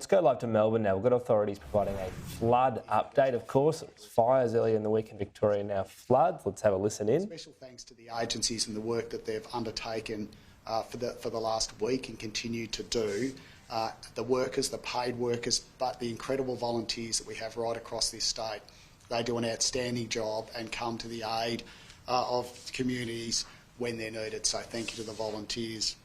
go live to Melbourne now. We've got authorities providing a flood update, of course. It was fires earlier in the week in Victorian, now floods. Let's have a listen in. Special thanks to the agencies and the work that they've undertaken for the last week and continue to do. The workers, the paid workers, but the incredible volunteers that we have right across this state. They do an outstanding job and come to the aid of communities when they're needed. So thank you to the volunteers.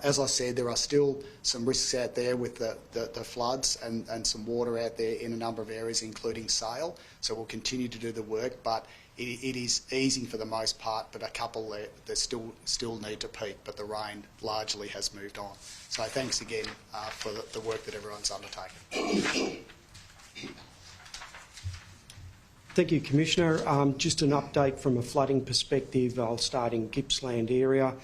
As I said, there are still some risks out there with the floods and some water out there in a number of areas, including Sale. So we'll continue to do the work, but it is easing for the most part, but a couple that still need to peak, but the rain largely has moved on. So thanks again for the work that everyone's undertaken. Thank you, Commissioner. Just an update from a flooding perspective. I'll start in Gippsland area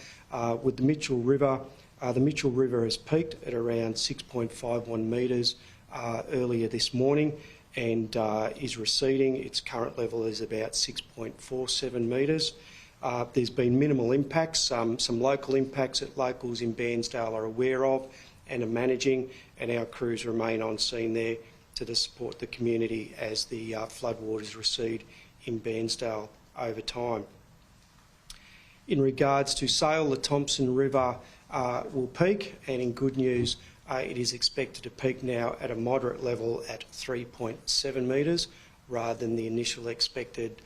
with the Michell River. The Michell River has peaked at around 6.51 metres earlier this morning and is receding. Its current level is about 6.47 metres. There's been minimal impacts, some local impacts that locals in Bairnsdale are aware of and are managing, and our crews remain on scene there to support the community as the floodwaters recede in Bairnsdale over time. In regards to Sale, the Thomson River will peak, and in good news, it is expected to peak now at a moderate level at 3.7 metres rather than the initial expected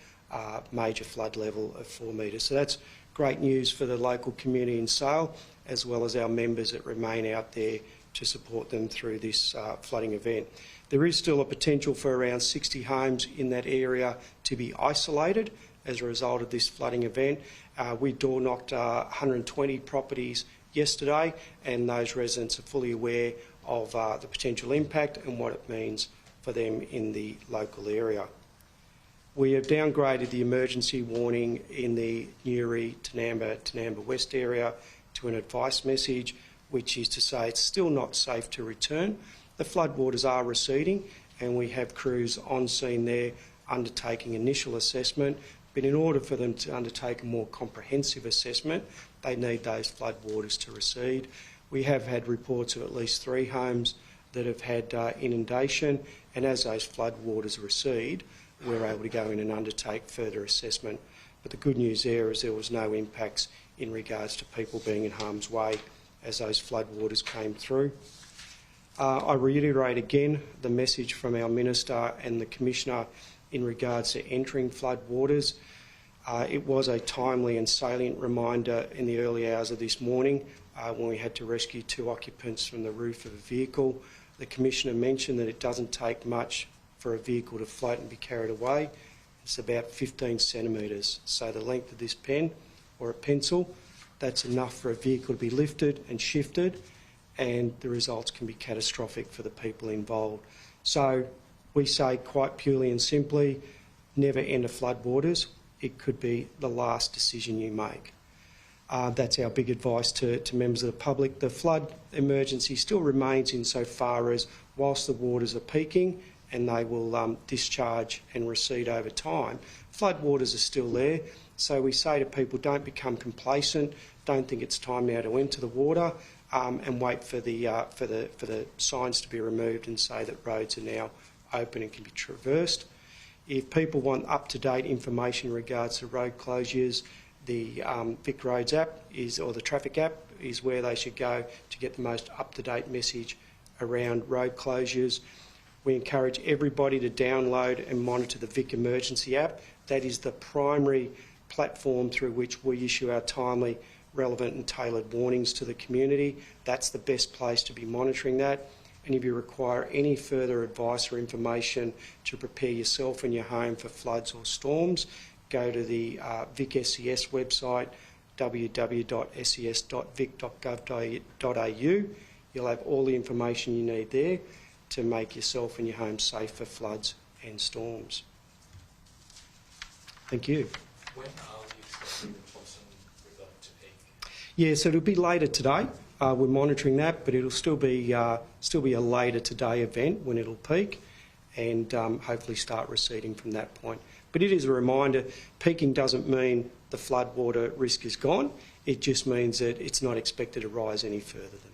major flood level of 4 metres. So that's great news for the local community in Sale, as well as our members that remain out there to support them through this flooding event. There is still a potential for around 60 homes in that area to be isolated as a result of this flooding event. We door knocked 120 properties yesterday, and those residents are fully aware of the potential impact and what it means for them in the local area. We have downgraded the emergency warning in the Newry, Tanamba West area to an advice message, which is to say it's still not safe to return. The floodwaters are receding, and we have crews on scene there undertaking initial assessment, but in order for them to undertake a more comprehensive assessment, they need those floodwaters to recede. We have had reports of at least 3 homes that have had inundation, and as those floodwaters recede, we're able to go in and undertake further assessment. But the good news there is there was no impacts in regards to people being in harm's way as those floodwaters came through. I reiterate again the message from our Minister and the Commissioner in regards to entering floodwaters. It was a timely and salient reminder in the early hours of this morning when we had to rescue 2 occupants from the roof of a vehicle. The Commissioner mentioned that it doesn't take much for a vehicle to float and be carried away. It's about 15 centimetres, so the length of this pen or a pencil, that's enough for a vehicle to be lifted and shifted, and the results can be catastrophic for the people involved. So we say quite purely and simply, never enter floodwaters. It could be the last decision you make. That's our big advice to members of the public. The flood emergency still remains insofar as whilst the waters are peaking and they will discharge and recede over time, floodwaters are still there. So we say to people, don't become complacent, don't think it's time now to enter the water, and wait for the signs to be removed and say that roads are now open and can be traversed. If people want up-to-date information in regards to road closures, the Vic Roads app or the traffic app is where they should go to get the most up-to-date message around road closures. We encourage everybody to download and monitor the Vic Emergency app. That is the primary platform through which we issue our timely, relevant and tailored warnings to the community. That's the best place to be monitoring that. And if you require any further advice or information to prepare yourself and your home for floods or storms, go to the Vic SES website, www.ses.vic.gov.au. You'll have all the information you need there to make yourself and your home safe for floods and storms. Thank you. When are we expecting the Thomson River to peak? Yeah, so it'll be later today. We're monitoring that, but it'll still be a later today event when it'll peak, and hopefully start receding from that point. But it is a reminder, peaking doesn't mean the floodwater risk is gone. It just means that it's not expected to rise any further than